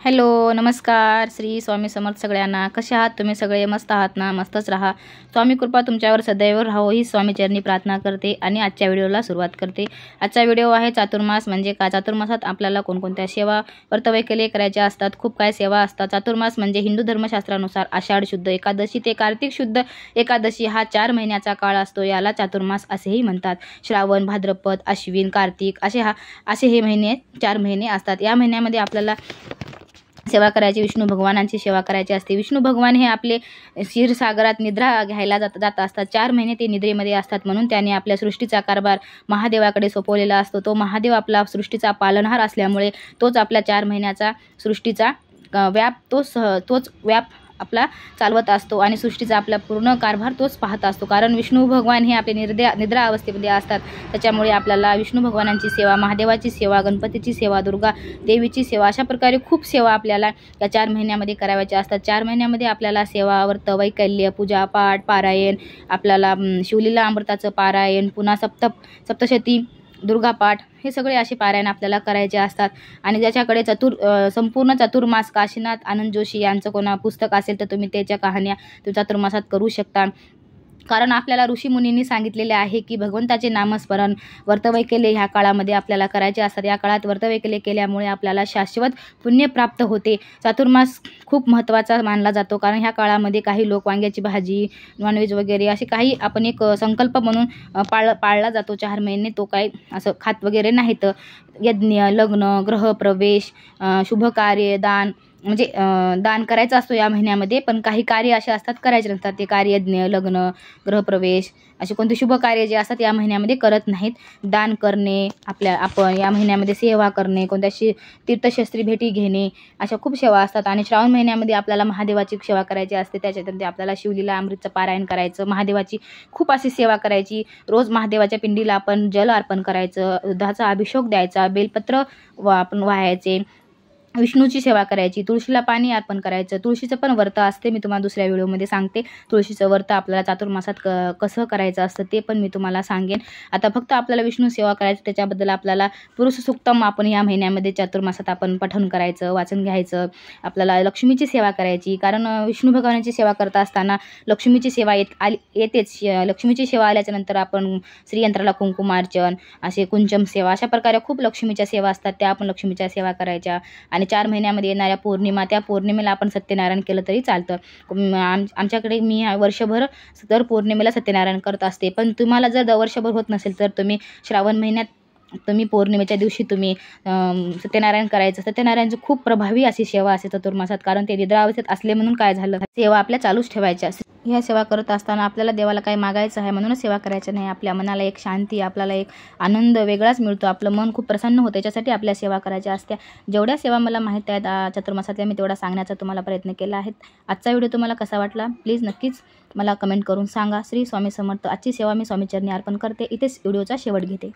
Hello, नमस्कार. श्री स्वामी समर्थ सगळ्यांना. कसे आहात तुम्ही सगळे? मस्त आहात ना? मस्तच राहा. स्वामी कृपा तुमच्यावर सदैव राहो ही स्वामीचरणी प्रार्थना करते आणि आजच्या व्हिडिओला सुरुवात करते. आजचा व्हिडिओ आहे चातुर्मास म्हणजे काय. चातुर्मासात आपल्याला कोणकोणत्या सेवा व्रतवैकल्ये करायच्या असतात. खूप काय सेवा असतात. चातुर्मास म्हणजे हिंदू धर्मशास्त्रानुसार आषाढ शुद्ध एकादशी ते कार्तिक शुद्ध एकादशी हा 4 महिन्याचा काळ असतो. याला चातुर्मास असेही म्हणतात. श्रावण, भाद्रपद, अश्विन, कार्तिक असे हे महिने 4 महिने असतात. या महिन्यामध्ये आपल्याला सेवा करायची, विष्णू भगवानांची सेवा करायची असते. विष्णू भगवान हे आपले क्षीरसागरात निद्रा घ्यायला जात असतात. 4 महिने ते निद्रेमध्ये असतात. म्हणून त्याने आपल्या सृष्टीचा कारभार महादेवाकडे सोपवलेला असतो. तो महादेव आपला सृष्टीचा पालनहार असल्यामुळे तोच आपल्या 4 महिन्याचा सृष्टीचा तोच व्याप आपला चालवत असतो आणि सृष्टीचा आपला पूर्ण कारभार तोच पाहत असतो. कारण विष्णू भगवान हे आपले निद्रा अवस्थेमध्ये असतात. त्याच्यामुळे आपल्याला विष्णू भगवानांची सेवा, महादेवाची सेवा, गणपतीची सेवा, दुर्गा देवीची सेवा अशा प्रकारे खूप सेवा आपल्याला या 4 महिन्यामध्ये करायच्या असतात. 4 महिन्यामध्ये आपल्याला सेवा, व्रत, वैकल्य, पूजा पाठ, पारायण, आपल्याला शिवलीला अमृताचं पारायण, पुन्हा सप्तशती, दुर्गा पाठ हे सगळे असे पारायण आपल्याला करायचे असतात. आणि ज्याच्याकडे संपूर्ण चातुर्मास काशीनाथ आनंद जोशी यांचं कोणा पुस्तक असेल तर तुम्ही त्याच्या कहाण्या चातुर्मासात करू शकता. कारण आपल्याला ऋषीमुनींनी सांगितलेले आहे की भगवंताचे नामस्मरण, व्रतवैकल्ये ह्या काळामध्ये आपल्याला करायचे असतात. या काळात व्रतवैकल्ये केल्यामुळे आपल्याला शाश्वत पुण्य प्राप्त होते. चातुर्मास खूप महत्त्वाचा मानला जातो. कारण ह्या काळामध्ये काही लोक वांग्याची भाजी, नॉनव्हेज वगैरे असे काही आपण एक संकल्प म्हणून पाळला जातो. 4 महिने तो काही असं खात वगैरे नाहीत. यज्ञ, लग्न, ग्रहप्रवेश, शुभकार्य, दान म्हणजे दान करायचं असतो या महिन्यामध्ये. पण काही कार्य असे असतात करायचे नसतात. ते कार्य, यज्ञ, लग्न, ग्रहप्रवेश असे कोणते शुभ कार्य जे असतात या महिन्यामध्ये करत नाहीत. दान करणे, आपण या महिन्यामध्ये सेवा करणे, कोणत्या तीर्थशास्त्री भेटी घेणे अशा खूप सेवा असतात. आणि श्रावण महिन्यामध्ये आपल्याला महादेवाची सेवा करायची असते. त्याच्यानंतर आपल्याला शिवलीला अमृतचं पारायण करायचं, महादेवाची खूप अशी सेवा करायची. रोज महादेवाच्या पिंडीला आपण जल अर्पण करायचं, दुधाचा अभिषेक द्यायचा, बेलपत्र आपण वाहायचे, विष्णूची सेवा करायची, तुळशीला पाणी अर्पण करायचं. तुळशीचं पण व्रत असते, मी तुम्हाला दुसऱ्या व्हिडिओमध्ये सांगते. तुळशीचं व्रत आपल्याला चातुर्मासात कसं करायचं असतं ते पण मी तुम्हाला सांगेन. आता फक्त आपल्याला विष्णू सेवा करायचं, त्याच्याबद्दल आपल्याला पुरुष सूक्तम आपण या महिन्यामध्ये चातुर्मासात आपण पठण करायचं, वाचन घ्यायचं. आपल्याला लक्ष्मीची सेवा करायची. कारण विष्णू भगवानाची सेवा करत असताना लक्ष्मीची सेवा येतेच. लक्ष्मीची सेवा आल्याच्यानंतर आपण श्रीयंत्राला कुंकुमार्चन, असे कुंचम सेवा अशा प्रकारे खूप लक्ष्मीच्या सेवा असतात. त्या आपण लक्ष्मीच्या सेवा करायच्या. आणि 4 महिन्यामध्ये येणाऱ्या पौर्णिमा, त्या पौर्णिमेला आपण सत्यनारायण केलं तरी चालतं. आमच्याकडे मी वर्षभर दर पौर्णिमेला सत्यनारायण करत असते. पण तुम्हाला जर वर्षभर होत नसेल तर तुम्ही श्रावण महिन्यात तुम्ही पौर्णिमेच्या दिवशी तुम्ही सत्यनारायण करायचं. सत्यनारायणची खूप प्रभावी अशी सेवा असते चातुर्मासात. कारण ते निद्रावस्थेत असले म्हणून काय झालं, सेवा आपल्या चालूच ठेवायच्या. ह्या सेवा करत असताना आपल्याला देवाला काही मागायचं आहे म्हणूनच सेवा करायचं नाही. आपल्या मनाला एक शांती, आपल्याला एक आनंद वेगळाच मिळतो. आपलं मन खूप प्रसन्न होतं. त्याच्यासाठी आपल्या सेवा करायच्या असत्या. जेवढ्या सेवा मला माहीत आहेत चातुर्मासातल्या मी तेवढा सांगण्याचा तुम्हाला प्रयत्न केला आहे. आजचा व्हिडिओ तुम्हाला कसा वाटला प्लीज नक्कीच मला कमेंट करून सांगा. श्री स्वामी समर्थ. आजची सेवा मी स्वामीचरणी अर्पण करते. इथेच व्हिडिओचा शेवट घेते.